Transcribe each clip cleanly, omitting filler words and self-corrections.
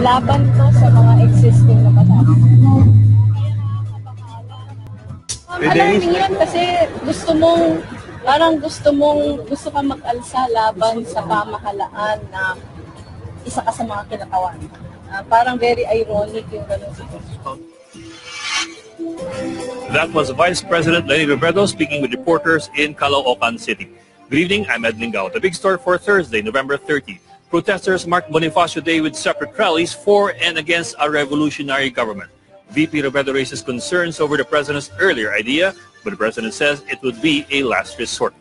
laban to sa mga existing na batas. Alarming yan kasi gusto ka mag-alsa laban sa pamahalaan na isa ka sa mga kinatawan. Parang very ironic yung ganun sitwasyon. That was Vice President Leni Robredo speaking with reporters in Caloocan City. Good evening, I'm Edlin Gao. The big story for Thursday, November 30. Protesters marked Bonifacio Day with separate rallies for and against a revolutionary government. VP Robredo raises concerns over the president's earlier idea, but the president says it would be a last resort.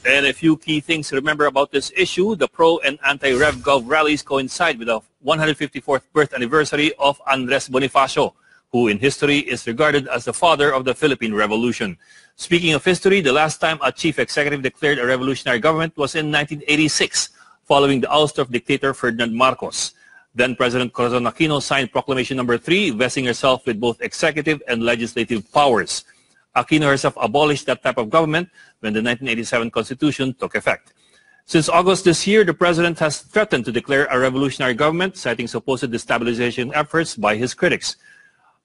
And a few key things to remember about this issue. The pro- and anti-RevGov rallies coincide with the 154th birth anniversary of Andres Bonifacio, who in history is regarded as the father of the Philippine Revolution. Speaking of history, the last time a chief executive declared a revolutionary government was in 1986, following the ouster of dictator Ferdinand Marcos. Then President Corazon Aquino signed Proclamation No. 3, vesting herself with both executive and legislative powers. Aquino herself abolished that type of government when the 1987 Constitution took effect. Since August this year, the president has threatened to declare a revolutionary government, citing supposed destabilization efforts by his critics.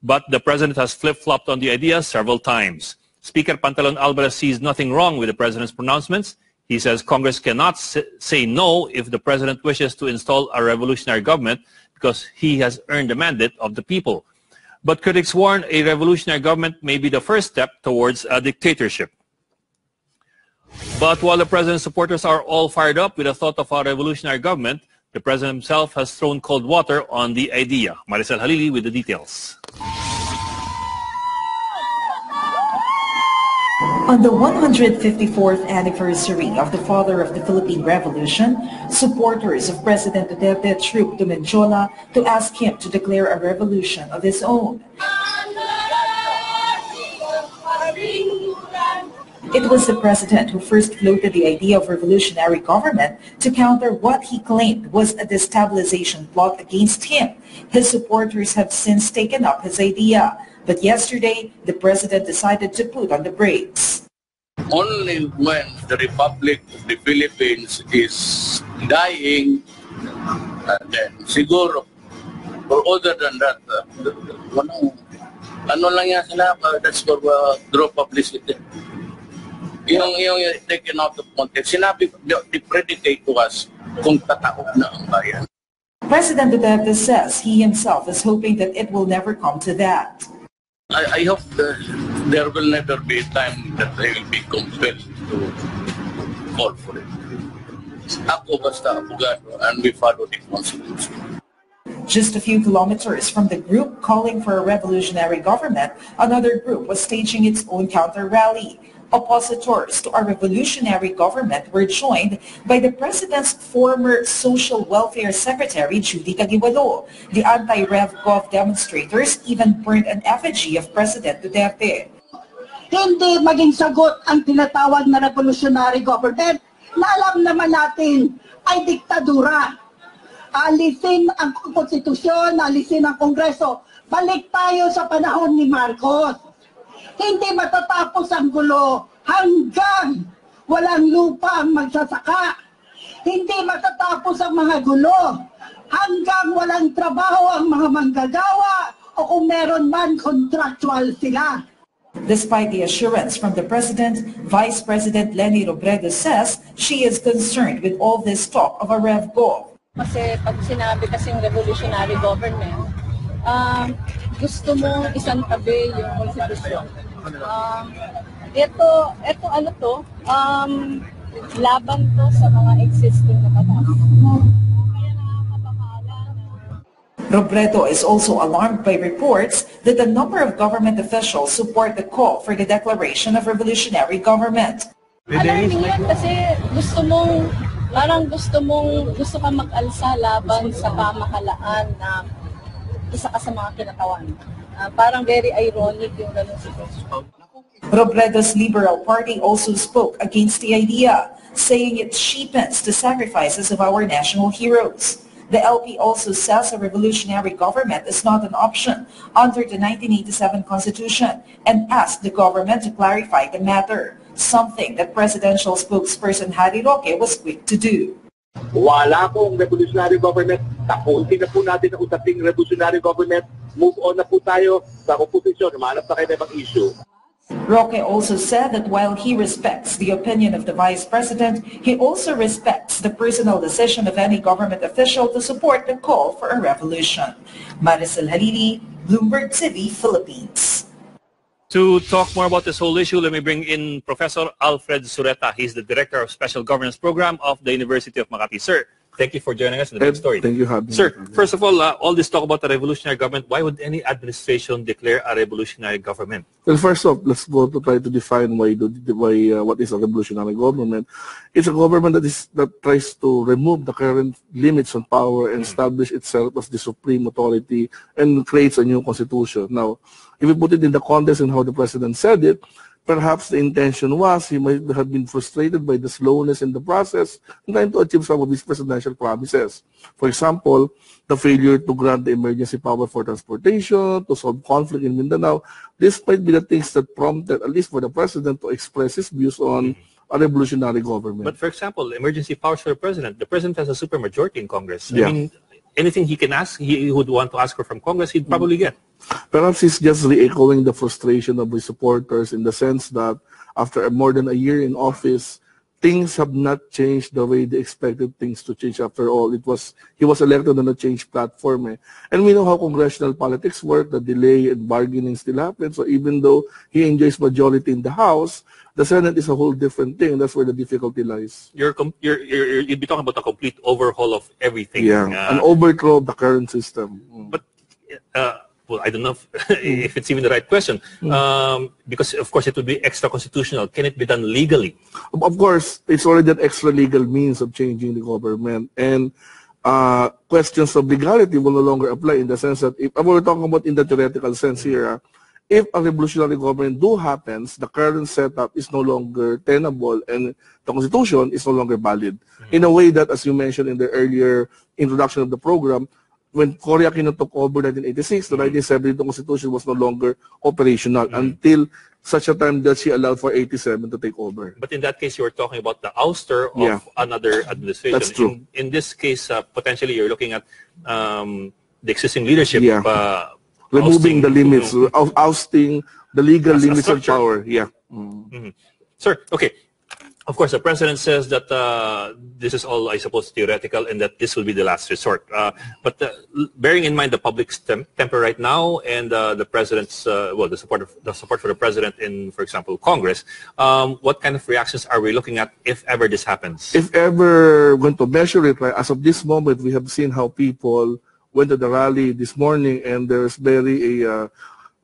But the president has flip-flopped on the idea several times. Speaker Pantalon Alvarez sees nothing wrong with the president's pronouncements. He says Congress cannot say no if the president wishes to install a revolutionary government because he has earned the mandate of the people. But critics warn a revolutionary government may be the first step towards a dictatorship. But while the president's supporters are all fired up with the thought of a revolutionary government, the president himself has thrown cold water on the idea. Maricel Halili with the details. On the 154th anniversary of the father of the Philippine Revolution, supporters of President Duterte trooped to Menjola to ask him to declare a revolution of his own. It was the president who first floated the idea of revolutionary government to counter what he claimed was a destabilization plot against him. His supporters have since taken up his idea. But yesterday, the president decided to put on the brakes. Only when the Republic of the Philippines is dying, then siguro, or other than that, ano lang yan sila, that's for draw publicity. Yung taken out of context, sinabi, the predicate to us kung tataob na ang bayan. President Duterte says he himself is hoping that it will never come to that. I hope there will never be a time that they will be compelled to call for it. Ako basta abogado and we follow the Constitution. Just a few kilometers from the group calling for a revolutionary government, another group was staging its own counter-rally. Oppositors to a revolutionary government were joined by the president's former Social Welfare Secretary, Judy Caguiwalo. The anti-RevGov demonstrators even burned an effigy of President Duterte. Hindi maging sagot ang tinatawag na revolutionary government na alam naman natin ay diktadura. Alisin ang konstitusyon, alisin ang kongreso. Balik tayo sa panahon ni Marcos. Hindi matatapos ang gulo hanggang walang lupa ang magsasaka. Hindi matatapos ang mga gulo hanggang walang trabaho ang mga manggagawa o kung meron man contractual sila. Despite the assurance from the president, Vice President Leni Robredo says she is concerned with all this talk of a RevGov. Kasi pag sinabi kasing revolutionary government, gusto mo isang tabi yung konstitusyon. Ito ano to, laban to sa mga existing na batas. Kaya nakakabahala na. Robredo is also alarmed by reports that a number of government officials support the call for the declaration of revolutionary government. Alarming yan kasi gusto ka mag-alsa laban sa pamahalaan na isa ka sa mga kinatawan. Parang very ironic yung ganun sitwasyon. Robredo's Liberal Party also spoke against the idea, saying it cheapens the sacrifices of our national heroes. The LP also says a revolutionary government is not an option under the 1987 Constitution and asked the government to clarify the matter. something that presidential spokesperson Rody Duterte was quick to do. Wala pong revolutionary government. Takunti na po natin ang usaping revolutionary government. Move on na po tayo sa opposition. Mahanap na kayo na ibang issue. Roque also said that while he respects the opinion of the Vice President, he also respects the personal decision of any government official to support the call for a revolution. Maricel Halili, Bloomberg TV, Philippines. To talk more about this whole issue, let me bring in Professor Alfred Sureta. He's the Director of Special Governance Program of the University of Makati. Sir, thank you for joining us in the Big Story. Thank you, Happy. Sir, first of all this talk about the revolutionary government, why would any administration declare a revolutionary government? Well, first off, let's go to try to define what is a revolutionary government. It's a government that tries to remove the current limits on power and establish itself as the supreme authority and creates a new constitution. Now, if we put it in the context and how the president said it, perhaps the intention was he might have been frustrated by the slowness in the process and trying to achieve some of his presidential promises. For example, the failure to grant the emergency power for transportation, to solve conflict in Mindanao. This might be the things that prompted, at least for the president, to express his views on a revolutionary government. But for example, emergency powers for the president has a supermajority in Congress. Yeah. I mean, anything he can ask, he would want to ask for from Congress, he'd probably get. Perhaps he's just re-echoing the frustration of his supporters in the sense that after more than a year in office, things have not changed the way they expected things to change. After all, he was elected on a change platform. And we know how congressional politics work, the delay and bargaining still happens. So even though he enjoys majority in the House, the Senate is a whole different thing. That's where the difficulty lies. You'd be talking about a complete overhaul of everything. Yeah, an overthrow of the current system. But well, I don't know if it's even the right question, because of course it would be extra constitutional. Can it be done legally? Of course, it's already an extra legal means of changing the government, and questions of legality will no longer apply in the sense that if we're talking about in the theoretical sense here, if a revolutionary government happens, the current setup is no longer tenable and the constitution is no longer valid. In a way that, as you mentioned in the earlier introduction of the program, when Cory Aquino took over in 1986, the 1972 Constitution was no longer operational until such a time that she allowed for 87 to take over. But in that case, you were talking about the ouster of another administration. That's true. In this case, potentially you're looking at the existing leadership. Removing the limits, ousting the legal limits of power. Yeah. Sir, okay. Of course, the president says that this is all, I suppose, theoretical and that this will be the last resort. But bearing in mind the public's temper right now and the president's, the support for the president in, for example, Congress, what kind of reactions are we looking at if ever this happens? If ever we're going to measure it, right, as of this moment, we have seen how people went to the rally this morning and there's very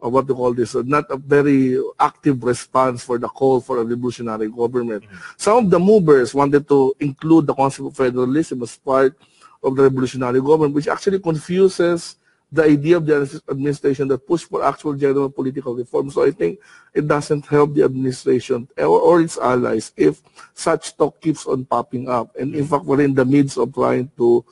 what they call this, not a very active response for the call for a revolutionary government. Some of the movers wanted to include the concept of federalism as part of the revolutionary government, which actually confuses the idea of the administration that pushed for actual general political reform. So I think it doesn't help the administration or its allies if such talk keeps on popping up. And in fact, we're in the midst of trying to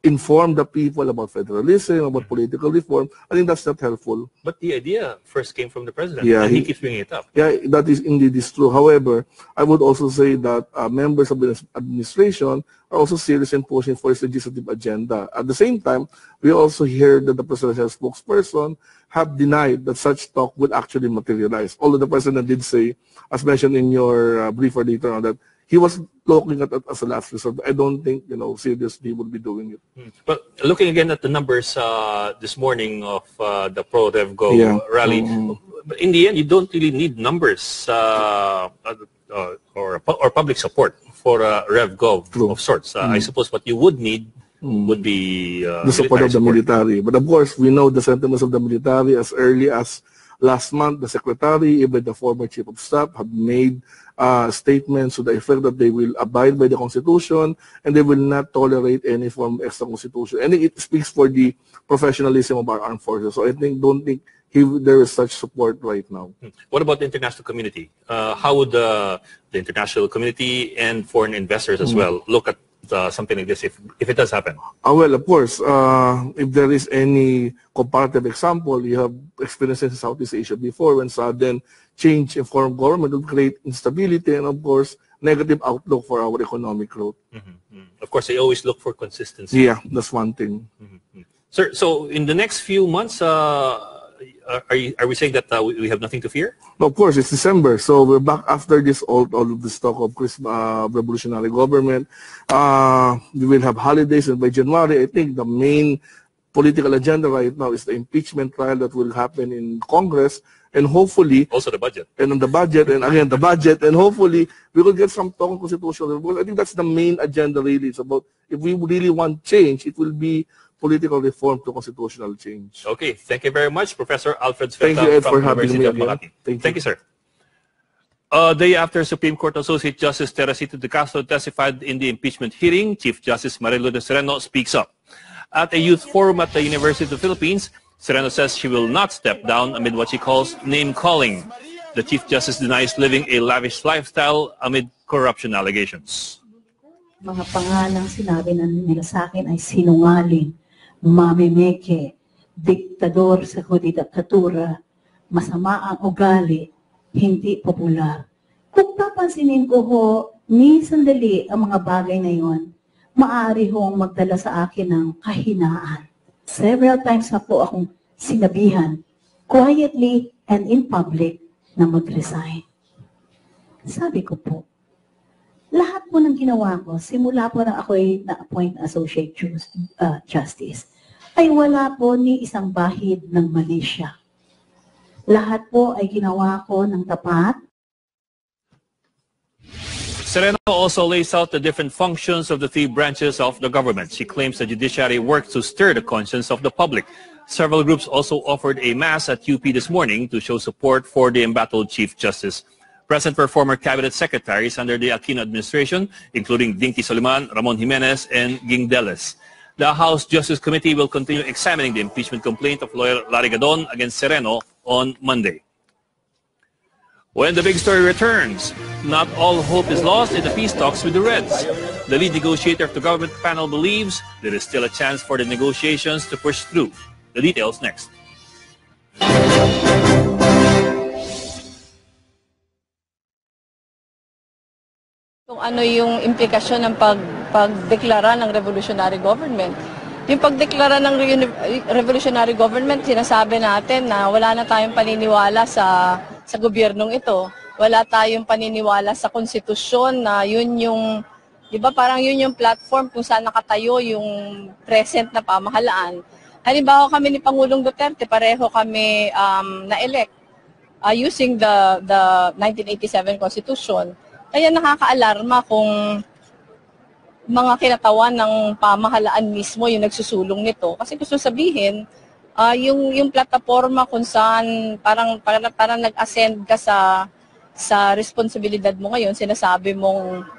inform the people about federalism, about political reform. I think that's not helpful. But the idea first came from the president, and he keeps bringing it up. Yeah, that is indeed true. However, I would also say that members of the administration are also serious in pushing for its legislative agenda. At the same time, we also hear that the presidential spokesperson have denied that such talk would actually materialize. Although the president did say, as mentioned in your brief later on, that he was looking at it as a last resort. I don't think, seriously would be doing it. But looking again at the numbers this morning of the pro-RevGo rally, but in the end, you don't really need numbers or public support for RevGo of sorts. I suppose what you would need would be the support of the military. But of course, we know the sentiments of the military as early as last month. The secretary, even the former chief of staff, have made statements to the effect that they will abide by the Constitution and they will not tolerate any form of extra Constitution. And it speaks for the professionalism of our armed forces. So I don't think there is such support right now. What about the international community? How would the international community and foreign investors as well look at something like this if it does happen? Well, of course, if there is any comparative example, you have experiences in Southeast Asia before when sudden change in foreign government will create instability and, of course, negative outlook for our economic growth. Of course, they always look for consistency. Yeah, that's one thing. Sir, so in the next few months, are we saying that we have nothing to fear? Of course, it's December, so we're back after this all of this talk of revolutionary government. We will have holidays, and by January, I think the main political agenda right now is the impeachment trial that will happen in Congress, and hopefully also the budget. And on the budget, and again the budget, and hopefully we will get some talk on constitutional reform. I think that's the main agenda. Really, it's about if we really want change, it will be political reform to constitutional change. Okay, thank you very much, Professor Alfred Thank you, Sveta Ed, from for the having University me of again. Makati. Thank you, sir. A day after Supreme Court Associate Justice Teresita de Castro testified in the impeachment hearing, Chief Justice Marilo de Sereno speaks up. At a youth forum at the University of the Philippines, Sereno says she will not step down amid what she calls name-calling. The Chief Justice denies living a lavish lifestyle amid corruption allegations. Mga pangalang sinabi nila sa akin ay sinungaling, mamimeke, diktador sa diktatura, masama ang ugali, hindi popular. Kung papansinin ko ho, ni sandali ang mga bagay na yon, maaari hong magdala sa akin ng kahinaan. Several times na po akong sinabihan, quietly and in public, na mag-resign. Sabi ko po, lahat po ng ginawa ko, simula po na ako'y na-appoint Associate Justice, ay wala po ni isang bahid ng mali siya. Lahat po ay ginawa ko ng tapat. Sereno also lays out the different functions of the three branches of the government. She claims the judiciary works to stir the conscience of the public. Several groups also offered a mass at UP this morning to show support for the embattled Chief Justice. Present were former cabinet secretaries under the Aquino administration, including Dinky Soliman, Ramon Jimenez, and Ging Deles. The House Justice Committee will continue examining the impeachment complaint of lawyer Larry Gadon against Sereno on Monday. When the big story returns, not all hope is lost in the peace talks with the Reds. The lead negotiator of the government panel believes there is still a chance for the negotiations to push through. The details next. Kung ano yung implikasyon ng pagdeklara ng revolutionary government. Yung pagdeklara ng revolutionary government, sinasabi natin na wala na tayong paniniwala sa gobyernong ito. Wala tayong paniniwala sa konstitusyon na yun yung, di ba parang yun yung platform kung saan nakatayo yung present na pamahalaan. Halimbawa kami ni Pangulong Duterte, pareho kami na-elect using the 1987 Constitution. Kaya nakaka-alarma kung mga kinatawan ng pamahalaan mismo yung nagsusulong nito. Kasi gusto sabihin, yung plataforma kung saan parang nag-ascend ka sa responsibilidad mo ngayon, sinasabi mong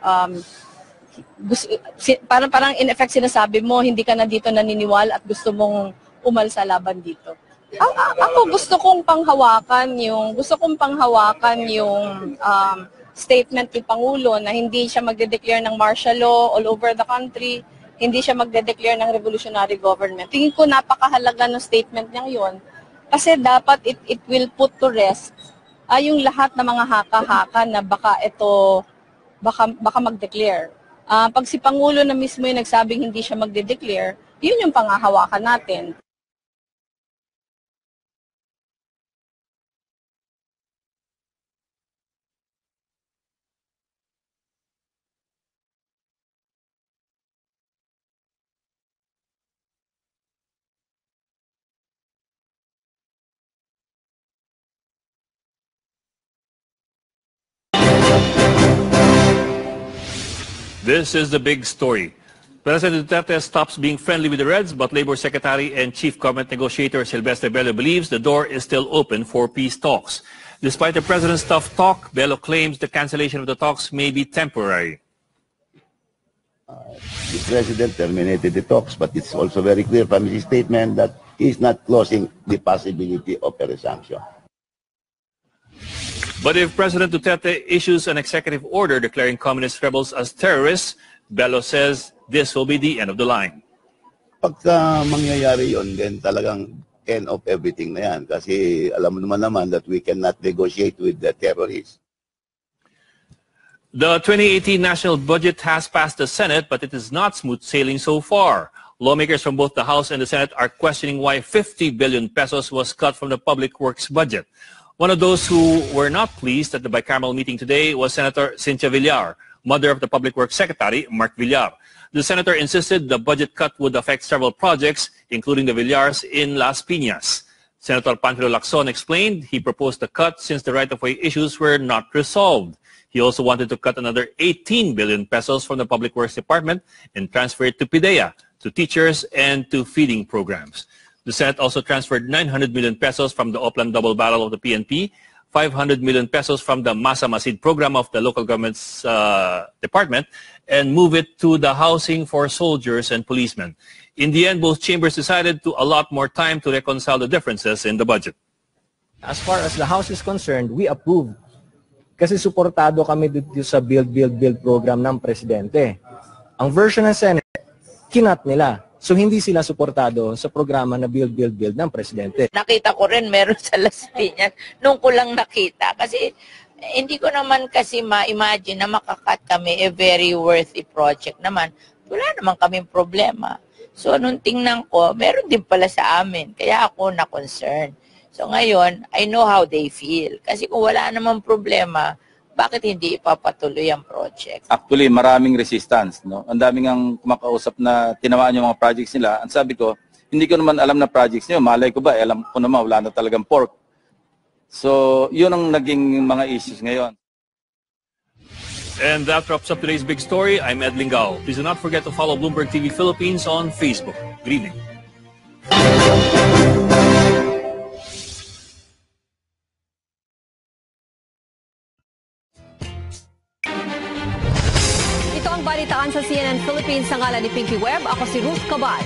parang in effect sinasabi mo hindi ka na dito naniniwala at gusto mong umalsa laban dito. Ako gusto kong panghawakan yung statement ni Pangulo na hindi siya magde-declare ng martial law all over the country, hindi siya magde-declare ng revolutionary government. Tingin ko napakahalaga ng statement niya yon kasi dapat it will put to rest yung lahat ng mga haka-haka na baka mag-declare. Pag si Pangulo na mismo yung nagsabing hindi siya magde-declare, yun yung pangahawakan natin. This is the big story. President Duterte stops being friendly with the Reds, but Labor Secretary and Chief Government Negotiator Silvestre Bello believes the door is still open for peace talks. Despite the President's tough talk, Bello claims the cancellation of the talks may be temporary. The President terminated the talks, but it's also very clear from his statement that he is not closing the possibility of a resumption. But if President Duterte issues an executive order declaring communist rebels as terrorists, Bello says this will be the end of the line. Pagka mangyayari yon, then talagang end of everything na yan. Kasi alam mo naman that we cannot negotiate with the terrorists. The 2018 national budget has passed the Senate, but it is not smooth sailing so far. Lawmakers from both the House and the Senate are questioning why 50 billion pesos was cut from the public works budget. One of those who were not pleased at the bicameral meeting today was Senator Cynthia Villar, mother of the Public Works Secretary, Mark Villar. The senator insisted the budget cut would affect several projects, including the Villars in Las Piñas. Senator Panfilo Lacson explained he proposed the cut since the right-of-way issues were not resolved. He also wanted to cut another 18 billion pesos from the Public Works Department and transfer it to PIDEA, to teachers, and to feeding programs. The Senate also transferred 900 million pesos from the Oplan Double Barrel of the PNP, 500 million pesos from the Masa Masid program of the local government's department, and move it to the housing for soldiers and policemen. In the end, both chambers decided to allot more time to reconcile the differences in the budget. As far as the House is concerned, we approve. Kasi suportado kami dito sa Build program ng Presidente. Ang version ng Senate, kinat nila. So hindi sila suportado sa programa na Build ng Presidente. Nakita ko rin meron sa Las Piñas. Nung ko lang nakita. Kasi hindi ko naman kasi ma-imagine na makakat kami a very worthy project naman. Wala naman kaming problema. So nung tingnan ko, meron din pala sa amin. Kaya ako na-concern. So ngayon, I know how they feel. Kasi kung wala namang problema, bakit hindi ipapatuloy ang project? Actually, maraming resistance. No? Ang daming ang kumakausap na tinamaan yung mga projects nila. Ang sabi ko, hindi ko naman alam na projects niyo. Malay ko ba? Alam ko naman, wala na talagang pork. So, yun ang naging mga issues ngayon. And that wraps up today's big story. I'm Ed Lingao. Please do not forget to follow Bloomberg TV Philippines on Facebook. Good evening. Balitaan sa CNN Philippines sa ngalan ni Pinky Webb. Ako si Ruth Cabal.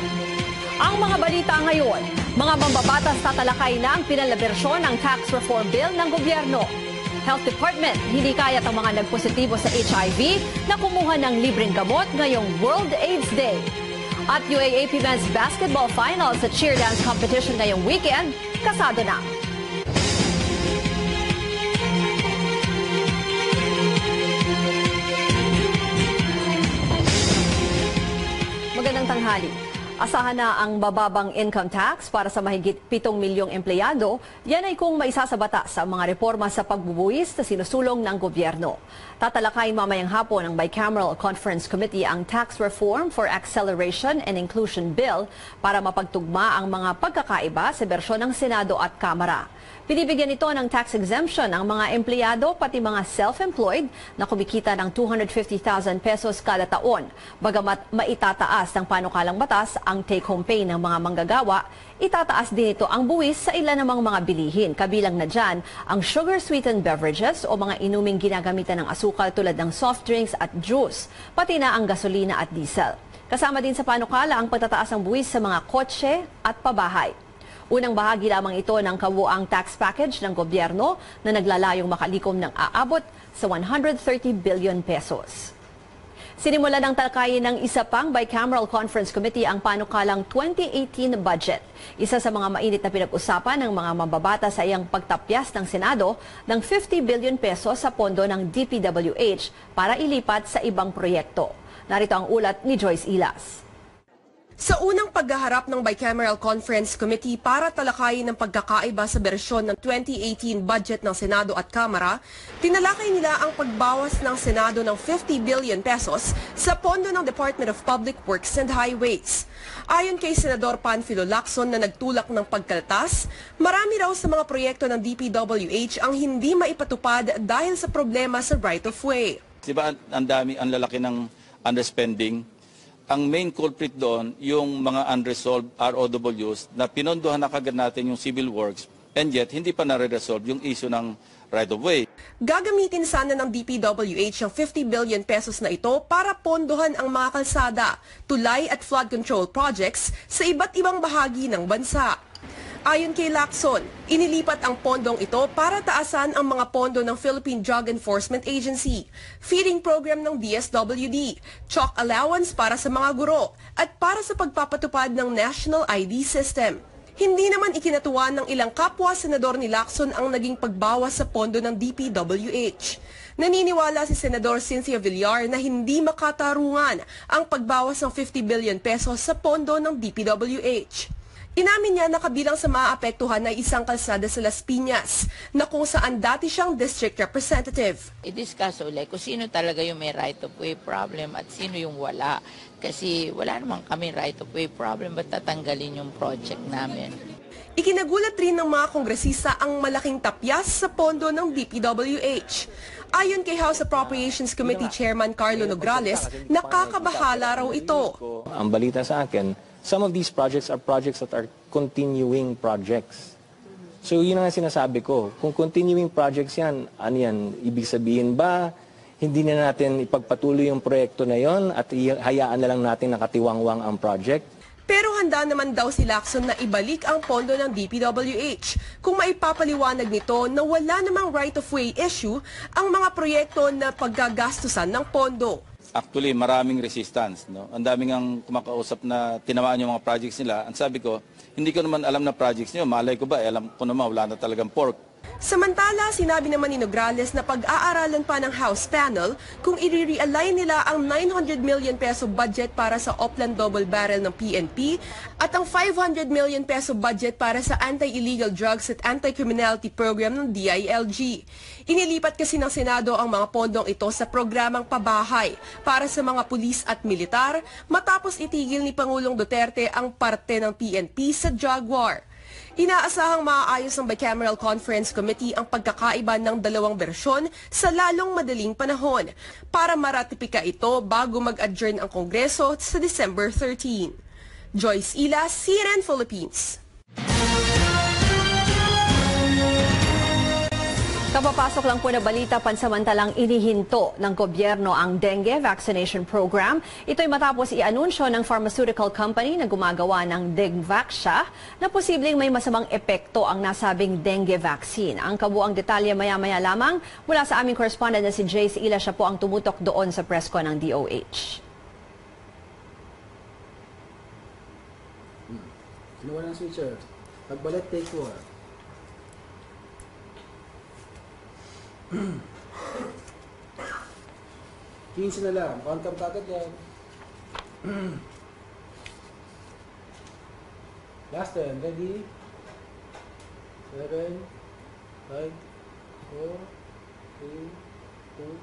Ang mga balita ngayon, mga mambabatas tatalakay na ang pinalabersyon ng tax reform bill ng gobyerno. Health Department, hindi kayat ang mga nagpositibo sa HIV na kumuha ng libreng gamot ngayong World AIDS Day. At UAAP Men's Basketball Finals sa cheer dance competition ngayong weekend, kasado na. Magandang tanghali. Asahan na ang bababang income tax para sa mahigit 7 milyong empleyado. Yan ay kung maisasabata sa mga reforma sa pagbubuwis na sinusulong ng gobyerno. Tatalakay mamayang hapon ng Bicameral Conference Committee ang Tax Reform for Acceleration and Inclusion Bill para mapagtugma ang mga pagkakaiba sa bersyon ng Senado at Kamara. Pinibigyan ito ng tax exemption ang mga empleyado pati mga self-employed na kumikita ng 250,000 pesos kada taon. Bagamat maitataas ng panukalang batas ang take-home pay ng mga manggagawa, itataas din ito ang buwis sa ilan namang mga bilihin. Kabilang na dyan ang sugar-sweetened beverages o mga inuming ginagamitan ng asukal tulad ng soft drinks at juice, pati na ang gasolina at diesel. Kasama din sa panukala ang pagtataas ng buwis sa mga kotse at pabahay. Unang bahagi lamang ito ng kabuuang tax package ng gobyerno na naglalayong makalikom ng aabot sa 130 billion pesos. Sinimula ng talakayin ng isa pang Bicameral Conference Committee ang panukalang 2018 budget. Isa sa mga mainit na pinag-usapan ng mga mambabata sa iyang pagtapyas ng Senado ng 50 billion pesos sa pondo ng DPWH para ilipat sa ibang proyekto. Narito ang ulat ni Joyce Ilas. Sa unang paghaharap ng Bicameral Conference Committee para talakayin ang pagkakaiba sa bersyon ng 2018 budget ng Senado at Kamara, tinalakay nila ang pagbawas ng Senado ng 50 billion pesos sa pondo ng Department of Public Works and Highways. Ayon kay Senador Panfilo Lacson na nagtulak ng pagkaltas, marami raw sa mga proyekto ng DPWH ang hindi maipatupad dahil sa problema sa right-of-way. Diba ang lalaki ng underspending? Ang main culprit doon, yung mga unresolved ROWs na pinondohan na kagad natin yung civil works and yet hindi pa nare-resolve yung issue ng right-of-way. Gagamitin sana ng DPWH ang 50 billion pesos na ito para pondohan ang mga kalsada, tulay at flood control projects sa iba't ibang bahagi ng bansa. Ayon kay Lacson, inilipat ang pondong ito para taasan ang mga pondo ng Philippine Drug Enforcement Agency, feeding program ng DSWD, chalk allowance para sa mga guro, at para sa pagpapatupad ng National ID System. Hindi naman ikinatuwa ng ilang kapwa senador ni Lacson ang naging pagbawas sa pondo ng DPWH. Naniniwala si Senador Cynthia Villar na hindi makatarungan ang pagbawas ng 50 billion pesos sa pondo ng DPWH. Inamin niya na kabilang sa maapektuhan ay isang kalsada sa Las Piñas na kung saan dati siyang district representative. I-discuss ulit kung sino talaga yung may right of way problem at sino yung wala. Kasi wala naman kami right of way problem, ba't tatanggalin yung project namin? Ikinagulat rin ng mga kongresista ang malaking tapyas sa pondo ng DPWH. Ayon kay House Appropriations Committee Chairman Carlo Nograles, nakakabahala raw ito. Ang balita sa akin, some of these projects are projects that are continuing projects. So yun ang sinasabi ko. Kung continuing projects yan, ano yan? Ibig sabihin ba, hindi na natin ipagpatuloy yung proyekto na yon at hayaan na lang natin nakatiwangwang ang project? Pero handa naman daw si Lacson na ibalik ang pondo ng DPWH kung maipapaliwanag nito na wala namang right-of-way issue ang mga proyekto na paggagastusan ng pondo. Actually, maraming resistance. No? Ang daming ang kumakausap na tinamaan yung mga projects nila. Ang sabi ko, hindi ko naman alam na projects niyo. Malay ko ba? Alam ko naman, wala na talagang pork. Samantala, sinabi naman ni Nograles na pag-aaralan pa ng House panel kung i-realign nila ang 900 million peso budget para sa Oplan Double Barrel ng PNP at ang 500 million peso budget para sa Anti-Illegal Drugs at Anti-Criminality Program ng DILG. Inilipat kasi ng Senado ang mga pondong ito sa programang pabahay para sa mga pulis at militar matapos itigil ni Pangulong Duterte ang parte ng PNP sa drug war. Inaasahang maaayos ng Bicameral Conference Committee ang pagkakaiba ng dalawang bersyon sa lalong madaling panahon para maratipika ito bago mag-adjourn ang Kongreso sa December 13. Joyce Ila, CNN Philippines. Kapapasok lang po na balita, pansamantalang inihinto ng gobyerno ang dengue vaccination program. Ito'y matapos i-anunsyo ng pharmaceutical company na gumagawa ng Dengvaxia na posibleng may masamang epekto ang nasabing dengue vaccine. Ang kabuang detalye maya-maya lamang mula sa aming correspondent na si Jace Ila. Siya po ang tumutok doon sa press con ng DOH. Kinuha ng switcher. Pagbalik, take 4. 15 na lang. Count kagad yan. Last 10. Ready? 7, 5, 4, 3, 2,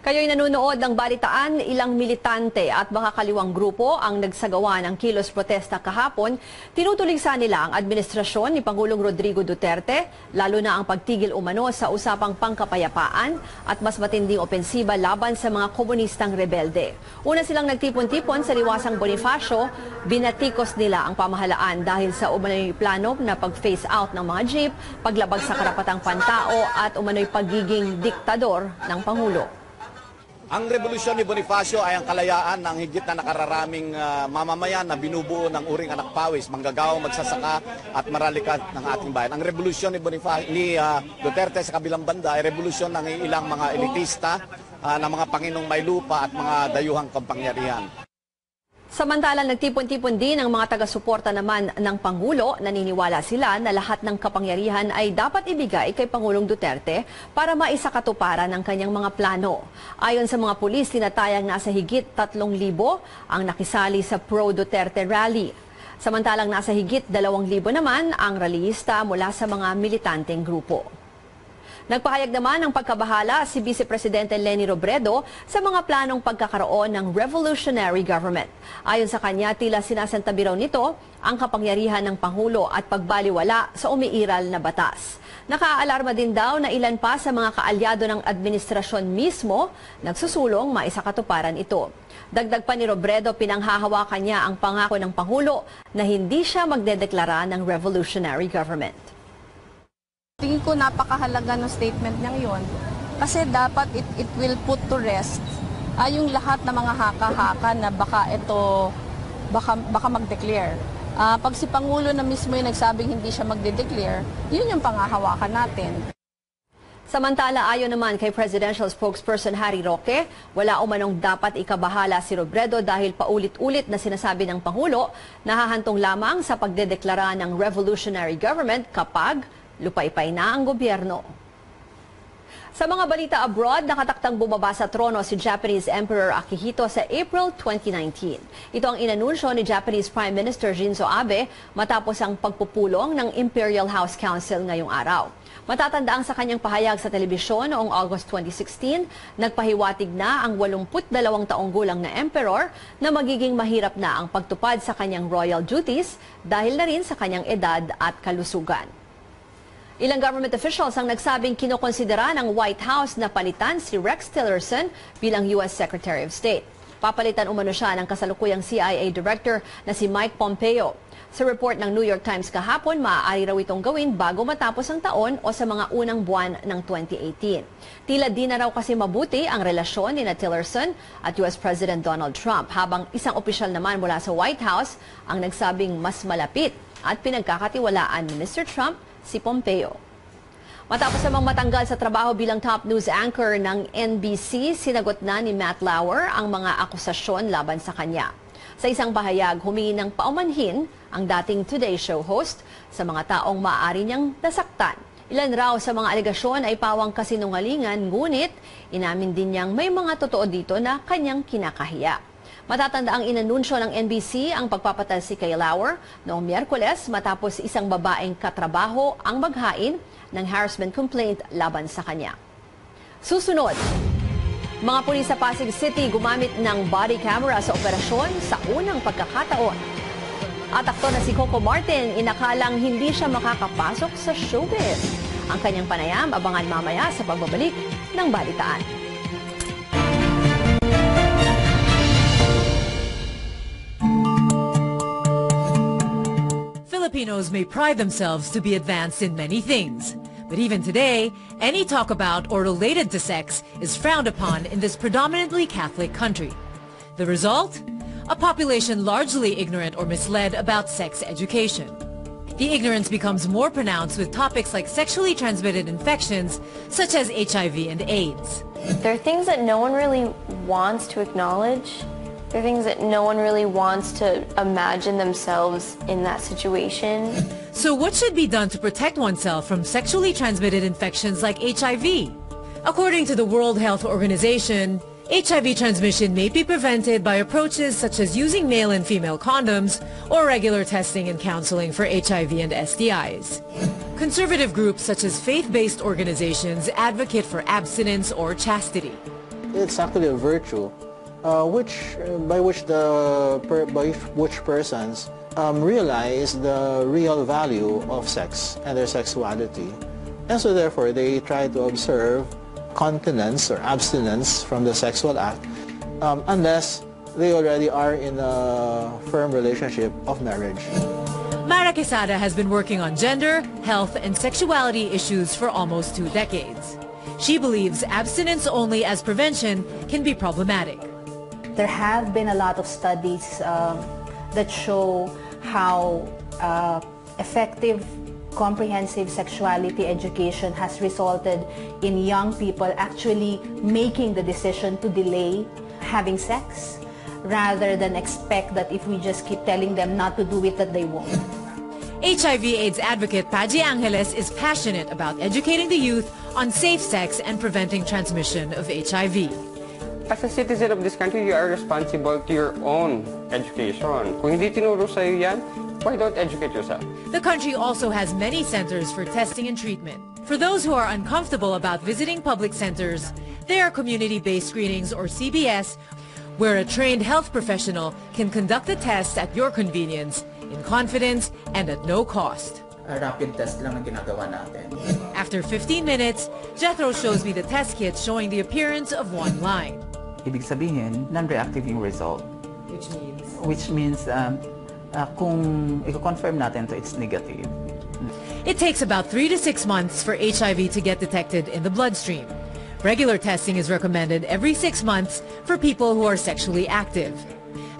Kayo'y nanonood ng balitaan, ilang militante at baka kaliwang grupo ang nagsagawa ng kilos protesta kahapon. Tinutuligsa nila ang administrasyon ni Pangulong Rodrigo Duterte, lalo na ang pagtigil umano sa usapang pangkapayapaan at mas matinding opensiba laban sa mga komunistang rebelde. Una silang nagtipon-tipon sa liwasang Bonifacio, binatikos nila ang pamahalaan dahil sa umano'y plano na pag-phase out ng mga jeep, paglabag sa karapatang pantao at umano'y pagiging diktador ng Pangulo. Ang revolusyon ni Bonifacio ay ang kalayaan ng higit na nakararaming mamamayan na binubuo ng uring anak pawis, manggagawa, magsasaka at maralikan ng ating bayan. Ang revolusyon ni Duterte sa kabilang banda ay revolusyon ng ilang mga elitista na mga Panginong may lupa at mga dayuhang kampangyarihan. Samantalang nagtipon-tipon din ang mga taga-suporta naman ng Pangulo. Naniniwala sila na lahat ng kapangyarihan ay dapat ibigay kay Pangulong Duterte para maisakatuparan ang kanyang mga plano. Ayon sa mga pulis, tinatayang nasa higit 3,000 ang nakisali sa pro-Duterte rally. Samantalang nasa higit 2,000 naman ang rallyista mula sa mga militanteng grupo. Nagpahayag naman ng pagkabahala si Vice Presidente Leni Robredo sa mga planong pagkakaroon ng revolutionary government. Ayon sa kanya, tila sinasantabi raw nito ang kapangyarihan ng Pangulo at pagbaliwala sa umiiral na batas. Nakaalarma din daw na ilan pa sa mga kaalyado ng administrasyon mismo nagsusulong maisakatuparan ito. Dagdag pa ni Robredo, pinanghahawakan niya ang pangako ng Pangulo na hindi siya magdedeklara ng revolutionary government. Tingin ko napakahalaga ng statement niyang yon kasi dapat it will put to rest yung lahat ng mga haka-haka na baka mag-declare. Pag si Pangulo na mismo yung nagsabing hindi siya magde-declare, yun yung pangahawakan natin. Samantala, ayon naman kay Presidential Spokesperson Harry Roque, wala umanong dapat ikabahala si Robredo dahil paulit-ulit na sinasabi ng Pangulo na hahantong lamang sa pagdedeklara ng revolutionary government kapag lupaypay na ang gobyerno. Sa mga balita abroad, nakataktang bumaba sa trono si Japanese Emperor Akihito sa April 2019. Ito ang inanunsyo ni Japanese Prime Minister Shinzo Abe matapos ang pagpupulong ng Imperial House Council ngayong araw. Matatandaang sa kanyang pahayag sa telebisyon noong August 2016, nagpahiwatig na ang 82 taong gulang na emperor na magiging mahirap na ang pagtupad sa kanyang royal duties dahil na rin sa kanyang edad at kalusugan. Ilang government officials ang nagsabing kinokonsidera ng White House na palitan si Rex Tillerson bilang U.S. Secretary of State. Papalitan umano siya ng kasalukuyang CIA Director na si Mike Pompeo. Sa report ng New York Times kahapon, maaari raw itong gawin bago matapos ang taon o sa mga unang buwan ng 2018. Tila di na raw kasi mabuti ang relasyon ni Tillerson at US President Donald Trump, habang isang opisyal naman mula sa White House ang nagsabing mas malapit at pinagkakatiwalaan ni Mr. Trump si Pompeo. Matapos namang matanggal sa trabaho bilang top news anchor ng NBC, sinagot na ni Matt Lauer ang mga akusasyon laban sa kanya. Sa isang pahayag, humingi ng paumanhin ang dating Today Show host sa mga taong maaari niyang nasaktan. Ilan raw sa mga alegasyon ay pawang kasinungalingan, ngunit inamin din niyang may mga totoo dito na kanyang kinakahiya. Matatanda ang inanunsyo ng NBC ang pagpapatalsik kay Lauer noong Miyerkules matapos isang babaeng katrabaho ang maghain ng harassment complaint laban sa kanya. Susunod, mga pulis sa Pasig City gumamit ng body camera sa operasyon sa unang pagkakataon. At aktor na si Coco Martin, inakalang hindi siya makakapasok sa showbiz. Ang kanyang panayam, abangan mamaya sa pagbabalik ng Balitaan. Filipinos may pride themselves to be advanced in many things. But even today, any talk about or related to sex is frowned upon in this predominantly Catholic country. The result? A population largely ignorant or misled about sex education. The ignorance becomes more pronounced with topics like sexually transmitted infections, such as HIV and AIDS. There are things that no one really wants to acknowledge. There are things that no one really wants to imagine themselves in that situation. So what should be done to protect oneself from sexually transmitted infections like HIV? According to the World Health Organization, HIV transmission may be prevented by approaches such as using male and female condoms or regular testing and counseling for HIV and STIs. Conservative groups such as faith-based organizations advocate for abstinence or chastity. It's actually a virtue by which persons realize the real value of sex and their sexuality. And so therefore they try to observe continence or abstinence from the sexual act unless they already are in a firm relationship of marriage. Mara Quesada has been working on gender, health, and sexuality issues for almost 2 decades. She believes abstinence only as prevention can be problematic. There have been a lot of studies that show how effective comprehensive sexuality education has resulted in young people actually making the decision to delay having sex rather than expect that if we just keep telling them not to do it that they won't. HIV/AIDS advocate Paji Angeles is passionate about educating the youth on safe sex and preventing transmission of HIV. As a citizen of this country, you are responsible to your own education. Kung hindi tinuro sa'yo yan, why don't educate yourself? The country also has many centers for testing and treatment. For those who are uncomfortable about visiting public centers, there are community-based screenings or CBS where a trained health professional can conduct the tests at your convenience, in confidence and at no cost. A rapid test lang ang ginagawa natin. After 15 minutes, Jethro shows me the test kits showing the appearance of one line. Ibig sabihin, non-reactive yung result. Which means kung i-confirm natin to it's negative. It takes about 3 to 6 months for HIV to get detected in the bloodstream. Regular testing is recommended every 6 months for people who are sexually active.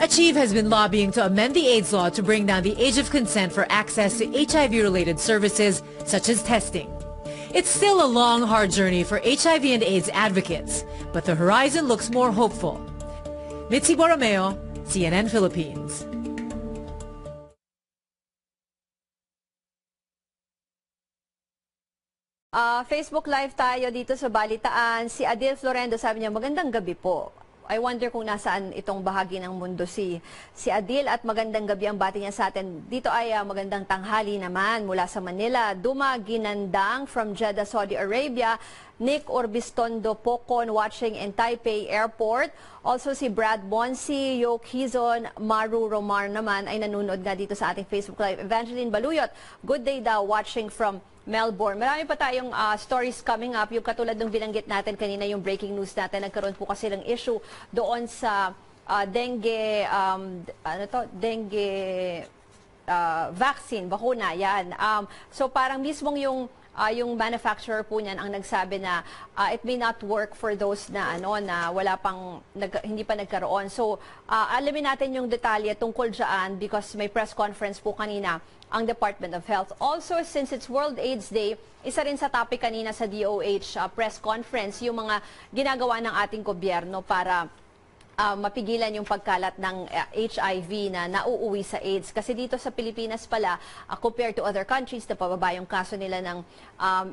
Achieve has been lobbying to amend the AIDS law to bring down the age of consent for access to HIV-related services such as testing. It's still a long, hard journey for HIV and AIDS advocates, but the horizon looks more hopeful. Mitzi Borromeo, CNN Philippines. Facebook Live tayo dito sa Balitaan. Si Adil Florendo sabi niya, magandang gabi po. I wonder kung nasaan itong bahagi ng mundo si Adil at magandang gabi ang bati niya sa atin. Dito ay magandang tanghali naman mula sa Manila. Duma Ginandang from Jeddah, Saudi Arabia. Nick Orbistondo Pocon watching in Taipei Airport. Also si Brad Bonsi, Yo Kizon, Maru Romar naman ay nanonood nga dito sa ating Facebook Live. Evangeline Baluyot, good day daw watching from Melbourne. Marami pa tayong stories coming up. Yung katulad ng binanggit natin kanina, yung breaking news natin, nagkaroon po kasi ng issue doon sa dengue, dengue vaccine, bakuna, yan. So parang mismong yung manufacturer po niyan ang nagsabi na it may not work for those na na wala pang hindi pa nagkaroon. So alamin natin yung detalye tungkol diyan because may press conference po kanina ang Department of Health. Also, since it's World AIDS Day, isa rin sa topic kanina sa DOH press conference yung mga ginagawa ng ating gobyerno para mapigilan yung pagkalat ng HIV na nauuwi sa AIDS. Kasi dito sa Pilipinas pala, compared to other countries na pababa yung kaso nila ng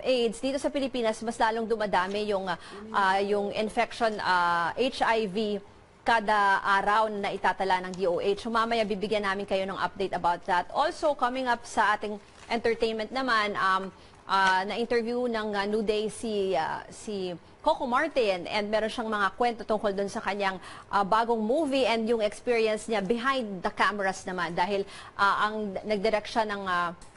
AIDS, dito sa Pilipinas mas lalong dumadami yung infection HIV kada araw na itatala ng DOH. So mamaya bibigyan namin kayo ng update about that. Also, coming up sa ating entertainment naman, na-interview ng New Day si Coco Martin and meron siyang mga kwento tungkol dun sa kanyang bagong movie and yung experience niya behind the cameras naman dahil ang nagdirect siya ng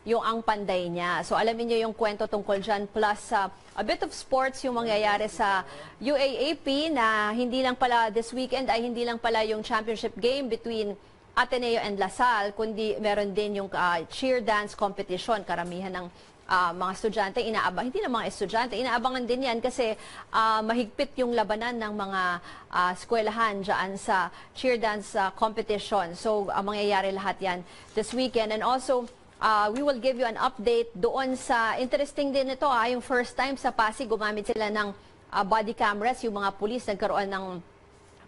yung ang panday niya. So alamin niyo yung kwento tungkol dyan plus a bit of sports yung mangyayari sa UAAP na hindi lang pala this weekend ay hindi lang pala yung championship game between Ateneo and Lasal kundi meron din yung cheer dance competition. Karamihan ng mga estudyante inaabang, hindi na mga estudyante, inaabangan din yan kasi mahigpit yung labanan ng mga eskwelahan dyan sa cheer dance competition. So mangyayari lahat yan this weekend. And also, we will give you an update doon sa, interesting din ito yung first time sa Pasig gumamit sila ng body cameras, yung mga pulis nagkaroon ng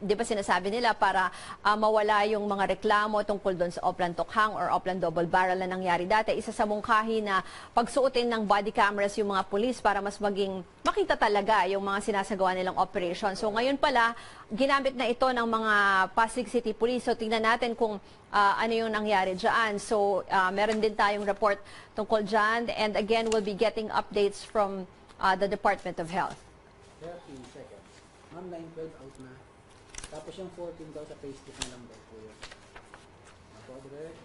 di ba sinasabi nila para mawala yung mga reklamo tungkol doon sa Oplan Tokhang or Oplan Double Barrel na nangyari dati. Isa sa mungkahi na pagsuotin ng body cameras yung mga pulis para mas maging makita talaga yung mga sinasagawa nilang operation. So ngayon pala, ginamit na ito ng mga Pasig City Police. So tingnan natin kung ano yung nangyari dyan. So meron din tayong report tungkol dyan. And again, we'll be getting updates from the Department of Health. 13 seconds. Ma'am, 9-12 out na. Tapos yung 14 daw sa Facebook na lang daw po yun. Ako, direct.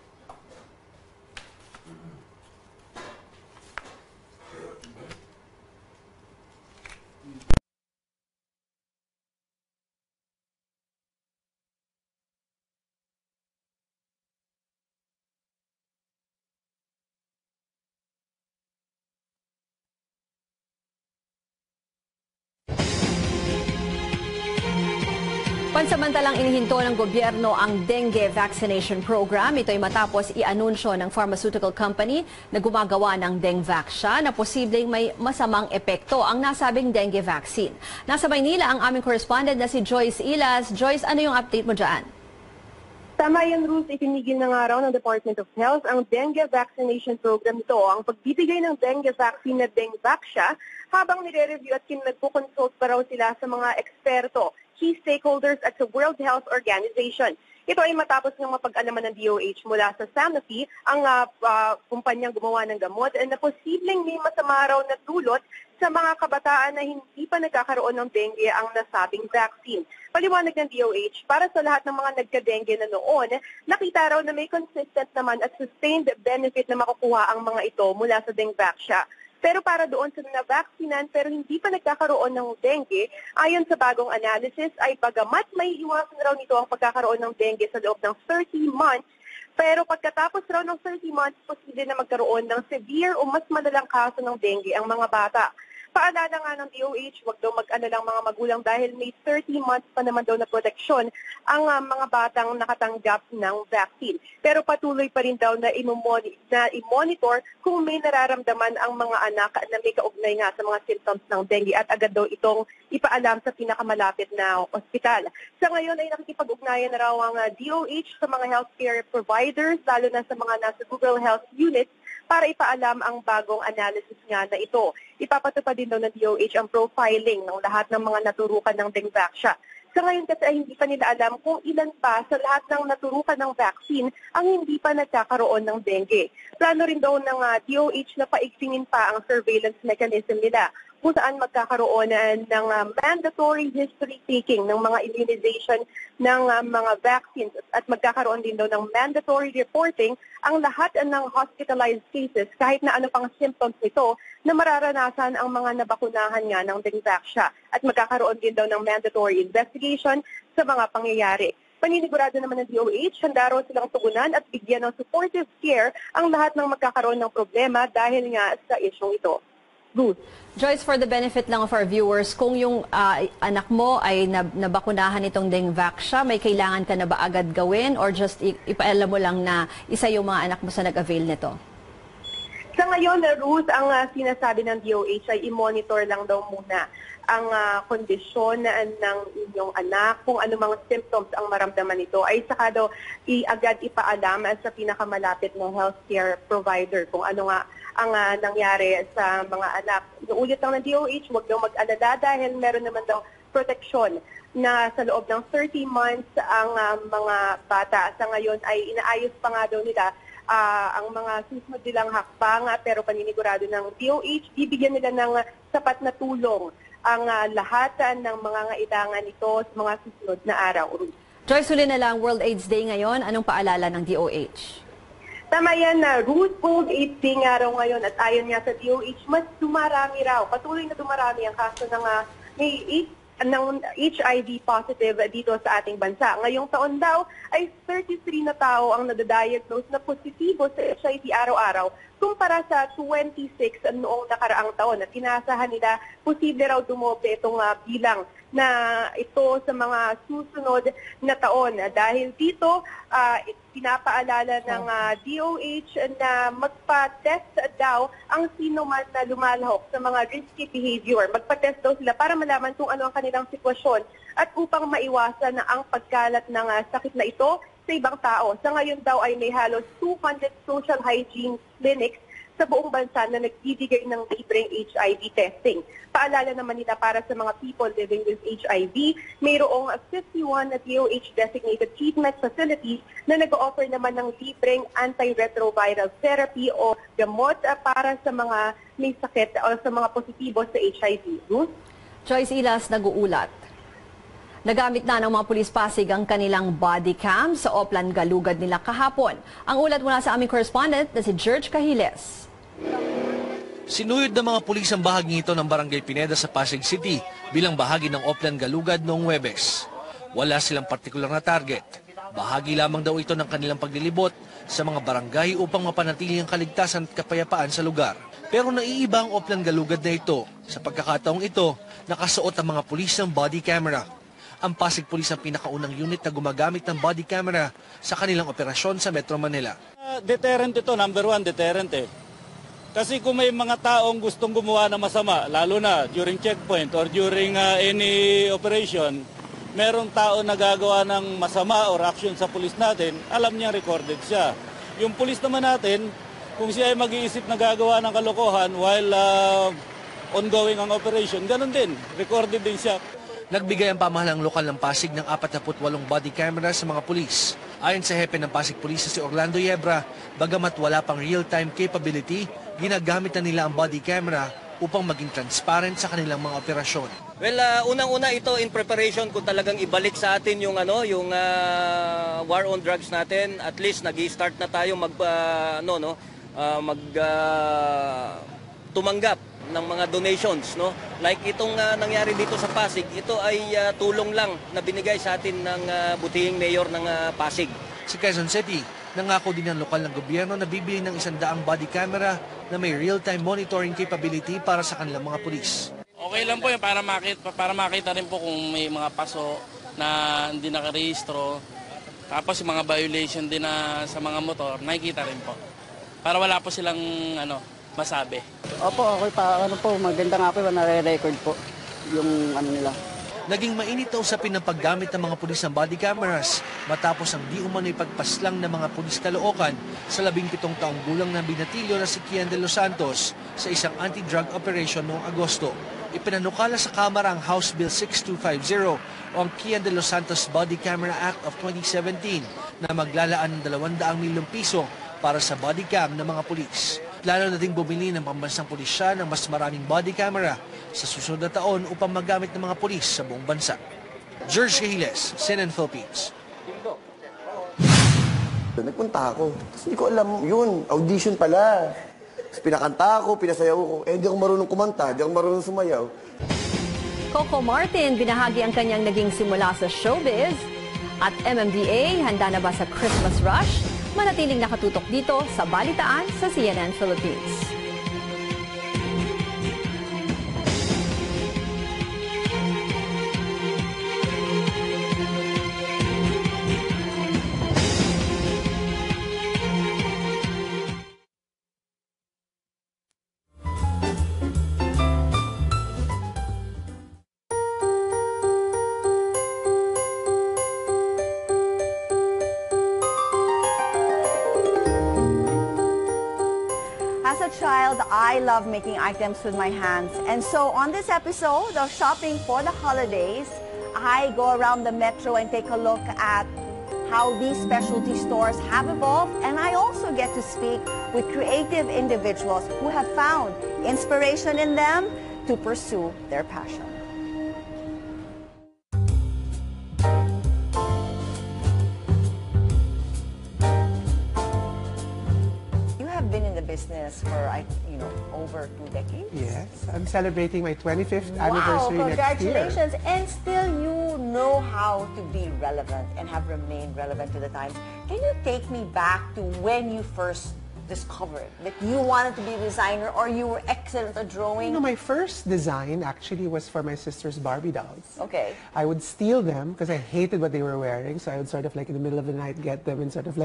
Pansamantalang inihinto ng gobyerno ang dengue vaccination program. Ito ay matapos i-anunsyo ng pharmaceutical company na gumagawa ng Dengvaxia na posibleng may masamang epekto ang nasabing dengue vaccine. Nasa Maynila ang aming correspondent na si Joyce Ilas. Joyce, ano yung update mo dyan? Tama yan, Ruth. Itinigil na nga raw ng Department of Health ang dengue vaccination program nito. Ang pagbibigay ng dengue vaccine na Dengvaxia habang nire-review at nagpo-consult pa raw sila sa mga eksperto, key stakeholders at sa World Health Organization. Ito ay matapos ng mapag-alaman ng DOH mula sa Sanofi, ang kumpanyang gumawa ng gamot, na posibleng may masama raw na dulot sa mga kabataan na hindi pa nagkakaroon ng dengue ang nasabing vaccine. Paliwanag ng DOH, para sa lahat ng mga nagka-dengue na noon, nakita raw na may consistent naman at sustained benefit na makukuha ang mga ito mula sa Dengvaxia. Pero para doon sa na-vaccinan pero hindi pa nagkakaroon ng dengue, ayon sa bagong analysis ay bagamat may iwasan raw nito ang pagkakaroon ng dengue sa loob ng 30 months, pero pagkatapos raw ng 30 months, posible na magkaroon ng severe o mas malalang kaso ng dengue ang mga bata. Paalala nga ng DOH, wag daw mag-alala ang mga magulang dahil may 30 months pa naman daw na proteksyon ang mga batang nakatanggap ng vaccine. Pero patuloy pa rin daw na i-monitor kung may nararamdaman ang mga anak na may kaugnay nga sa mga symptoms ng dengue at agad daw itong ipaalam sa pinakamalapit na ospital. Sa ngayon ay nakikipag-ugnayan na raw ang DOH sa mga healthcare providers, lalo na sa mga nasa Google Health units, para ipaalam ang bagong analysis nga na ito. Ipapatupad din daw ng DOH ang profiling ng lahat ng mga naturukan ng Dengvaxia. Sa ngayon kasi ay hindi pa nila alam kung ilan pa sa lahat ng naturukan ng vaccine ang hindi pa nagkakaroon ng dengue. Plano rin daw ng DOH na paiksingin pa ang surveillance mechanism nila kung saan magkakaroon ng mandatory history taking ng mga immunization ng mga vaccines at magkakaroon din daw ng mandatory reporting ang lahat ng hospitalized cases kahit na ano pang symptoms nito na mararanasan ang mga nabakunahan nga ng Dengvaxia at magkakaroon din daw ng mandatory investigation sa mga pangyayari. Paninigurado naman ng DOH, handa raw silang tugunan at bigyan ng supportive care ang lahat ng magkakaroon ng problema dahil nga sa isyong ito. Joyce, for the benefit lang of our viewers, kung yung anak mo ay nabakunahan itong Dengvaxia, may kailangan ka na ba agad gawin or just ipaalam mo lang na isa yung mga anak mo sa nag-avail nito? Sa ngayon, Ruth, ang sinasabi ng DOH ay i-monitor lang daw muna ang kondisyon ng inyong anak, kung ano mga symptoms ang maramdaman nito, ay saka daw agad ipaalam sa pinakamalapit ng healthcare provider kung ano nga ang nangyari sa mga anak. Uulit lang ng DOH, huwag daw mag-alala dahil meron naman daw proteksyon na sa loob ng 30 months ang mga bata. Sa ngayon ay inaayos pa nga daw nila ang mga susunod nilang hakbang, pero paninigurado ng DOH, bibigyan nila ng sapat na tulong ang lahat ng mga ngailangan nito sa mga susunod na araw. Joyce, huli na lang, World AIDS Day ngayon. Anong paalala ng DOH? Tama yan na World AIDS Day nga raw ngayon at ayon nga sa DOH, mas dumarami raw. Patuloy na dumarami ang kaso ng HIV positive dito sa ating bansa. Ngayong taon daw ay 33 na tao ang nadadiagnose na positibo sa HIV araw-araw kumpara sa 26 noong nakaraang taon. At inaasahan nila posible raw dumoble itong bilang na ito sa mga susunod na taon. Dahil dito, pinapaalala ng DOH na magpa-test daw ang sino man na lumalahok sa mga risky behavior. Magpa-test daw sila para malaman kung ano ang kanilang sitwasyon at upang maiwasan na ang pagkalat ng sakit na ito sa ibang tao. Sa ngayon daw ay may halos 200 social hygiene clinics sa buong bansa na nagbibigay ng libreng HIV testing. Paalala naman nila para sa mga people living with HIV, mayroong 51 na DOH-designated treatment facilities na nag-offer naman ng libreng antiretroviral therapy o gamot para sa mga may sakit o sa mga positibo sa HIV. Joyce Ilas, nag-uulat. Nagamit na ng mga pulis Pasig ang kanilang body cam sa Oplan Galugad nila kahapon. Ang ulat mula sa aming correspondent na si George Cahiles. Sinuyod ng mga pulis ang bahagi ito ng Barangay Pineda sa Pasig City bilang bahagi ng Oplan Galugad noong Huwebes. Wala silang partikular na target. Bahagi lamang daw ito ng kanilang paglilibot sa mga barangay upang mapanatili ang kaligtasan at kapayapaan sa lugar. Pero naiiba ang Oplan Galugad na ito. Sa pagkakataong ito, nakasuot ang mga pulis ng body camera. Ang Pasig Police ang pinakaunang unit na gumagamit ng body camera sa kanilang operasyon sa Metro Manila. Deterrent ito, number one, deterrent eh. Kasi kung may mga taong gustong gumawa ng masama, lalo na during checkpoint or during any operation, merong tao na gagawa ng masama or action sa pulis natin, alam niya recorded siya. Yung pulis naman natin, kung siya ay mag-iisip na gagawa ng kalokohan while ongoing ang operation, ganun din, recorded din siya. Nagbigay ang pamahalang lokal ng Pasig ng 48 body camera sa mga pulis. Ayon sa hepe ng Pasig Police si Orlando Yebra, bagamat wala pang real-time capability, ginagamit na nila ang body camera upang maging transparent sa kanilang mga operasyon. Well, unang-una ito in preparation kung talagang ibalik sa atin yung war on drugs natin. At least nag-i-start na tayo tumanggap ng mga donations, no? Like itong nangyari dito sa Pasig, ito ay tulong lang na binigay sa atin ng butihing mayor ng Pasig. Sa Quezon City, Nangako din ng lokal ng gobyerno na bibili ng 100 body camera na may real-time monitoring capability para sa kanilang mga pulis. Okay lang po yun para makita rin po kung may mga paso na hindi nakarehistro. Tapos yung mga violation din na sa mga motor, nakikita rin po. Para wala po silang masabi. Opo, okay pa. Maganda nga po, nare-record po yung nila. Naging mainit na usapin ng paggamit ng mga pulis ng body cameras matapos ang di umano'y pagpaslang ng mga pulis Caloocan sa 17 taong gulang na binatilyo na si Kian de los Santos sa isang anti-drug operation noong Agosto. Ipinanukala sa Kamara ang House Bill 6250 o ang Kian de los Santos Body Camera Act of 2017 na maglalaan ng 200 milyong piso para sa body cam ng mga pulis. Lalo na ding bumili ng pambansang pulisya ng mas maraming body camera sa susunod na taon upang magamit ng mga pulis sa buong bansa. George Cahiles, CNN Philippines. Nagpunta ako. Tapos hindi ko alam yun. Audition pala. Tapos pinakanta ako, pinasayaw ko. Hindi ako marunong kumanta, hindi ako marunong sumayaw. Coco Martin, binahagi ang kanyang naging simula sa showbiz. At MMDA, handa na ba sa Christmas rush? Manatiling nakatutok dito sa Balitaan sa CNN Philippines. As a child, I love making items with my hands. And so on this episode of Shopping for the Holidays, I go around the metro and take a look at how these specialty stores have evolved. And I also get to speak with creative individuals who have found inspiration in them to pursue their passion. Business for over 2 decades. Yes, I'm celebrating my 25th anniversary next year. Congratulations! And still you know how to be relevant and have remained relevant to the times. Can you take me back to when you first discovered that you wanted to be a designer or you were excellent at drawing? My first design actually was for my sister's Barbie dolls. Okay. I would steal them because I hated what they were wearing, so I would sort of in the middle of the night get them and sort of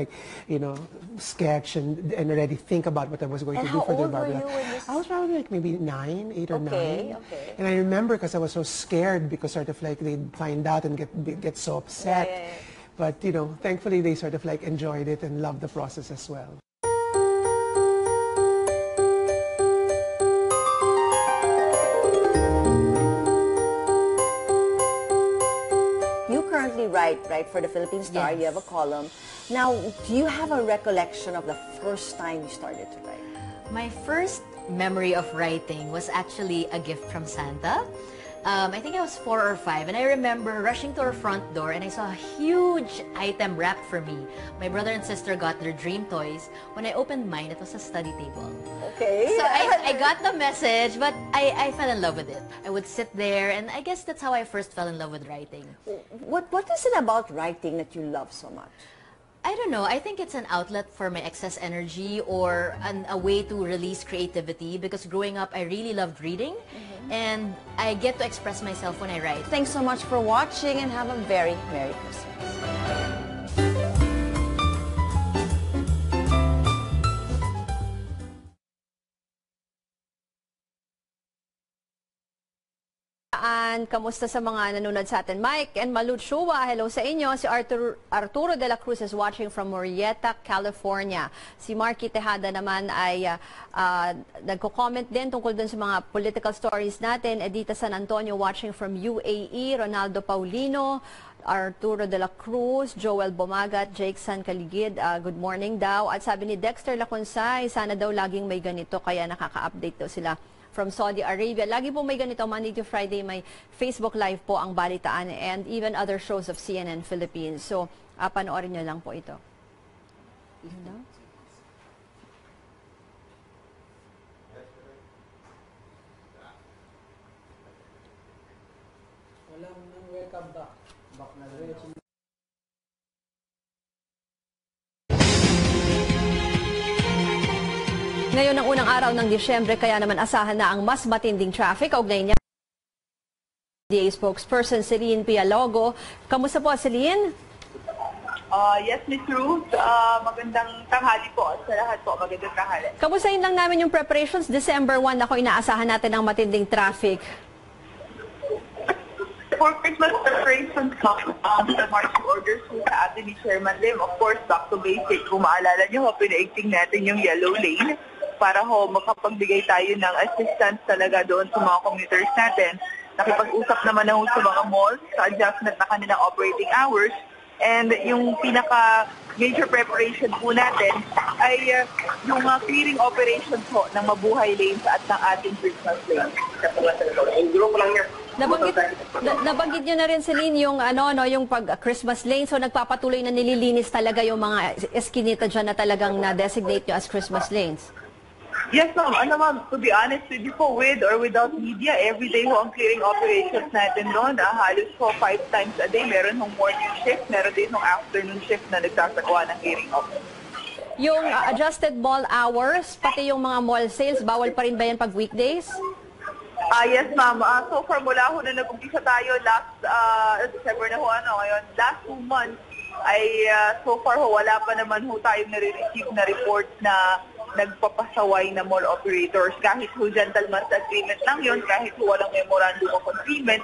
sketch and already think about what I was going to do for their Barbie dolls. I was probably maybe 8 or 9. Okay. And I remember because I was so scared because they'd find out and get so upset. Yeah. But thankfully they sort of enjoyed it and loved the process as well. Currently write for the Philippine Star. Yes. You have a column. Now, do you have a recollection of the first time you started to write? My first memory of writing was actually a gift from Santa. I think I was 4 or 5, and I remember rushing to our front door and I saw a huge item wrapped for me. My brother and sister got their dream toys. When I opened mine, it was a study table. Okay. So I got the message, but I fell in love with it. I would sit there, and I guess that's how I first fell in love with writing. What is it about writing that you love so much? I don't know. I think it's an outlet for my excess energy or a way to release creativity because growing up, I really loved reading and I get to express myself when I write. Thanks so much for watching and have a very Merry Christmas. Kamusta sa mga nanonood sa atin? Mike and Malud Shua, hello sa inyo. Si Arturo de la Cruz is watching from Murrieta, California. Si Marky Tejada naman ay nagko-comment din tungkol dun sa mga political stories natin. Edita San Antonio watching from UAE. Ronaldo Paulino, Arturo de la Cruz, Joel Bumagat, Jake San Caligid, good morning daw. At sabi ni Dexter Laconsay, sana daw laging may ganito kaya nakaka-update daw sila from Saudi Arabia. Lagi po may ganito, Monday to Friday, may Facebook Live po ang Balitaan and even other shows of CNN Philippines. So, panoorin nyo lang po ito. Walang welcome back. Back na diretso. Ngayon ang unang araw ng Disyembre, kaya naman asahan na ang mas matinding traffic. Kaugnay niya, NDA spokesperson Celine Pialogo. Kamusta po, Celine? Yes, Ms. Ruth. Magandang tanghali po sa lahat po. Magandang tanghali. Kamustahin lang namin yung preparations. December 1 ako inaasahan natin ang matinding traffic. For Christmas preparations, the marching orders po sa atin ni Chairman Lim, of course, back to basic. Kung maalala niyo, pinaigting natin yung yellow lane para makapagbigay tayo ng assistance talaga doon sa mga commuters natin. Nakipag-usap naman na sa mga malls sa adjustment na kanilang operating hours. And yung pinaka-major preparation po natin ay yung clearing operations po ng mabuhay lanes at ng ating Christmas lanes. Nabanggit niyo na rin, Celine, yung yung pag-Christmas lane. So nagpapatuloy na nililinis talaga yung mga eskinita dyan na talagang na-designate nyo as Christmas lanes. Yes, ma'am. Ma'am, to be honest with you po, with or without media, every day ho ang clearing operations natin doon. Halos 5 times a day. Meron hong morning shift, meron din hong afternoon shift na nagsasagawa ng clearing operations. Yung adjusted mall hours, pati yung mga mall sales, bawal pa rin ba yan pag weekdays? Yes, ma'am. So far, mula ho na nag-umpisa tayo last December na ho, ngayon, last 2 months, ay so far ho, wala pa naman ho tayong nare-receive na report na nagpapasaway na mall operators. Kahit ho gentleman's agreement lang yun, kahit ho walang memorandum of agreement,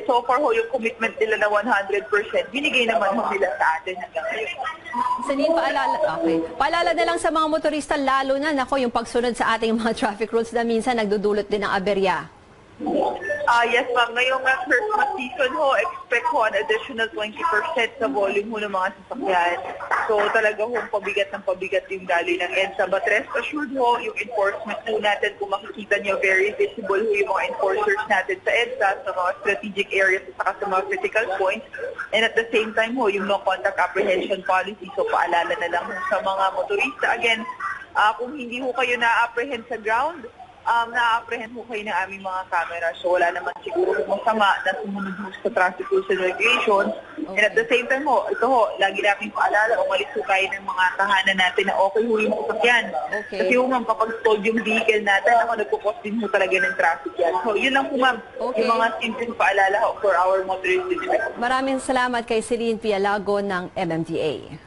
so far ho yung commitment nila na 100%, binigay naman ho nila sa atin hanggang ngayon. Celine, paalala na lang sa mga motorista, lalo na yung pagsunod sa ating mga traffic rules na minsan nagdudulot din ng aberya. Yes, ma'am. Ngayong Christmas season ho, expect ho an additional 20% sa volume ho ng mga sasakyan. So talaga ho, pabigat ng pabigat yung daloy ng EDSA. But rest assured ho, yung enforcement ho natin, kung makikita nyo, very visible ho yung mga enforcers natin sa EDSA, sa mga strategic areas at saka sa mga critical points. And at the same time ho, yung no contact apprehension policy. So paalala na lang ho sa mga motorista. Again, kung hindi ho kayo na-apprehend sa ground, na-apprehend ho kayo ng aming mga camera. So wala naman siguro masama na sumunod ho sa traffic rules and regulations. And at the same time ho, ito ho, lagi namin paalala, umalis ho kayo ng mga tahanan natin na okay ho yung sasakyan. Kasi ho ma'am, kapag stalled yung vehicle natin, nagkukos din ho talaga ng traffic yan. So yun lang po ma'am, yung mga simpleng paalala ho for our motorists. Maraming salamat kay Celine Pialago ng MMDA.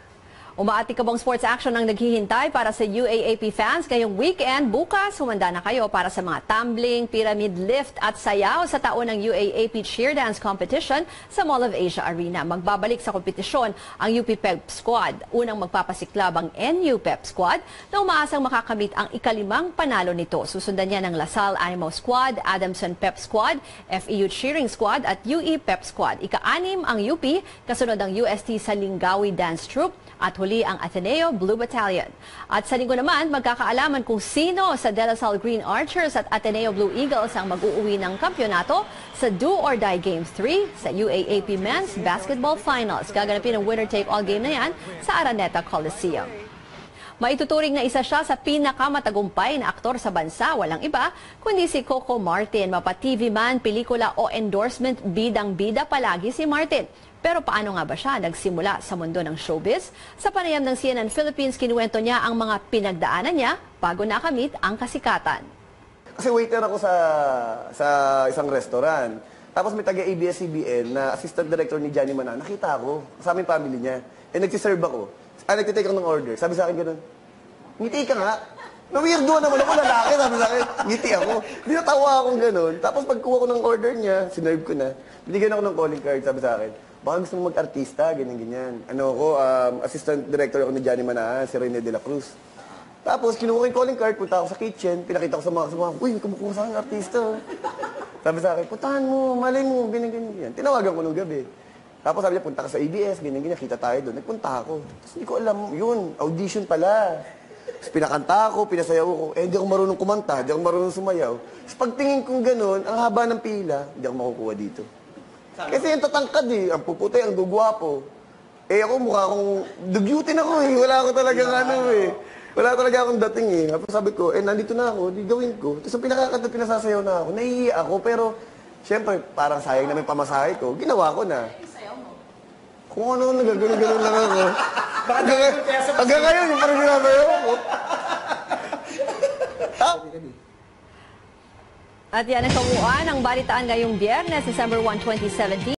Umaatikabong sports action ang naghihintay para sa UAAP fans ngayong weekend. Bukas, humanda na kayo para sa mga tumbling, pyramid lift at sayaw sa taon ng UAAP Cheer Dance Competition sa Mall of Asia Arena. Magbabalik sa kompetisyon ang UP Pep Squad. Unang magpapasiklab ang NU Pep Squad na umaasang makakamit ang ikalimang panalo nito. Susundan niya ng Lasal Animo Squad, Adamson Pep Squad, FEU Cheering Squad at UE Pep Squad. Ika-anim ang UP, kasunod ang UST Salingawi Dance Troupe at huli ang Ateneo Blue Battalion. At sa linggo naman, magkakaalaman kung sino sa De La Salle Green Archers at Ateneo Blue Eagles ang mag-uuwi ng kampyonato sa Do or Die Game 3 sa UAAP Men's Basketball Finals. Gaganapin ang winner-take-all game na yan sa Araneta Coliseum. Maituturing na isa siya sa pinakamatagumpay na aktor sa bansa, walang iba, kundi si Coco Martin. Mapa-TV man, pelikula o endorsement, bidang-bida palagi si Martin. Pero paano nga ba siya nagsimula sa mundo ng showbiz? Sa panayam ng CNN Philippines, kinuwento niya ang mga pinagdaanan niya bago nakamit ang kasikatan. Kasi waiter ako sa isang restaurant. Tapos may taga-ABS-CBN na assistant director ni Johnny Manan. Nakita ako, kasama yung family niya. Nagsiserve ako. Nagtitake ako ng order. Sabi sa akin gano'n, ngiti ka nga. Na-weirdo naman ako, lalaki. Sabi sa akin, ngiti ako. Dinatawa akong gano'n. Tapos pagkuha ko ng order niya, sinerve ko na. Binigyan ako ng calling card, sabi sa akin, baka gusto mo mag-artista, ganyan-ganyan. Assistant director ako ni Johnny Manahan, si Rene de la Cruz. Tapos, kinuha ko yung calling card, punta ako sa kitchen, pinakita ko sa mga, uy, kumukuha sa akin artista. Sabi sa akin, puntahan mo, malay mo, ganyan-ganyan. Tinawagan ko nung gabi. Tapos sabi niya, punta ka sa ABS, ganyan-ganyan, kita tayo doon. Nagpunta ako. Tapos hindi ko alam, yun, audition pala. Tapos pinakanta ako, pinasayaw ko. Hindi ako marunong kumanta, hindi ako marunong sumayaw. Tapos pagtingin kong gano'n, ang haba ng pila, hindi ako makukuha dito. Kasi yung tatangkad ang puputay, ang gugwapo. Ako mukha akong, dugyutin ako wala ako talagang wala talaga akong dating Tapos sabi ko, nandito na ako, di gawin ko. Tapos ang pinakakanta, pinasasayaw na ako. Naiiyak ako, pero siyempre, parang sayang naman pamasahe ko. Ginawa ko na. Kung ano, nagagano'n lang ako. Hanggang ngayon, yung parang ginasayaw ako. At yan ang kabuuan ng balitaan ngayong Biyernes, December 1, 2017.